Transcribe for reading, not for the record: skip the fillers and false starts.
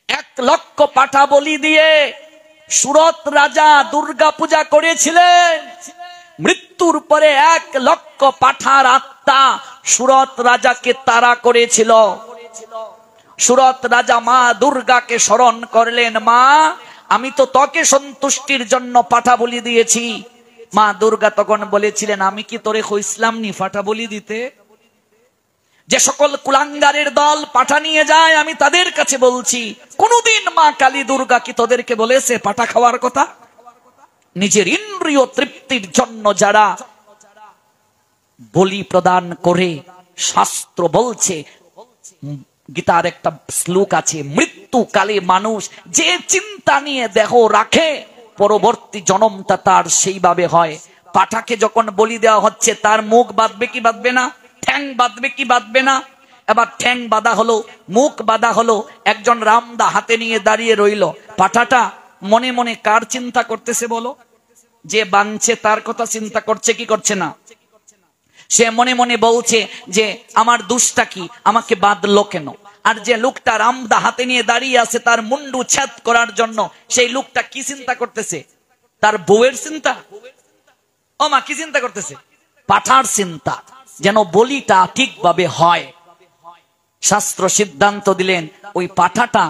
1,00,000 পাঠা বলি দিয়ে সুরত রাজা দুর্গা পূজা করেছিলেন। মৃত্যুর পরে 1,00,000 পাঠার আত্মা সুরত রাজাকে তাড়া করেছিল। সুরত রাজা মা দুর্গাকে স্মরণ করলেন, মা আমি তো তোকে সন্তুষ্টির জন্য পাঠা বলি দিয়েছি। মা দুর্গা তখন বলেছিলেন, আমি কি তোরে কইছিলাম নি পাঠা বলি দিতে? যে সকল কুলাঙ্গারের দল পাঠা নিয়ে যায় আমি তাদের কাছে বলছি, কোনদিন মা কালী দুর্গা কি তোদেরকে বলেছে পাঠা খাওয়ার কথা? নিজের ইন্দ্রিয় তৃপ্তির জন্য যারা বলি প্রদান করে, শাস্ত্র বলছে, গীতার একটা শ্লোক আছে, মৃত্যুকালে মানুষ যে চিন্তা নিয়ে দেহ রাখে পরবর্তী জন্মটা তার সেইভাবে হয়। পাঠাকে যখন বলি দেওয়া হচ্ছে তার মুখ বাঁধবে কি বাঁধবে না? ঠ্যাং বাঁধবে কি বাঁধবে না? এবার ঠ্যাং বাঁধা হলো, মুখ বাঁধা হলো, একজন রামদা হাতে নিয়ে দাঁড়িয়ে রইল। পাঠাটা মনে মনে কার চিন্তা করতেছে বলো? যে বাঁধছে তার কথা চিন্তা করছে কি করছে না? সে মনে মনে বলছে যে আমার দোষটা কি, আমাকে বাঁধলো কেন? আর যে লোকটা রামদা হাতে নিয়ে দাঁড়িয়ে আছে তার মুন্ডু ছেদ করার জন্য, সেই লোকটা কি চিন্তা করতেছে? তার বউয়ের চিন্তা। ও মা, কি চিন্তা করতেছে? পাঠার চিন্তা, যেন বলিটা ঠিকভাবে হয়। শাস্ত্র সিদ্ধান্ত দিলেন ওই পাঠাটা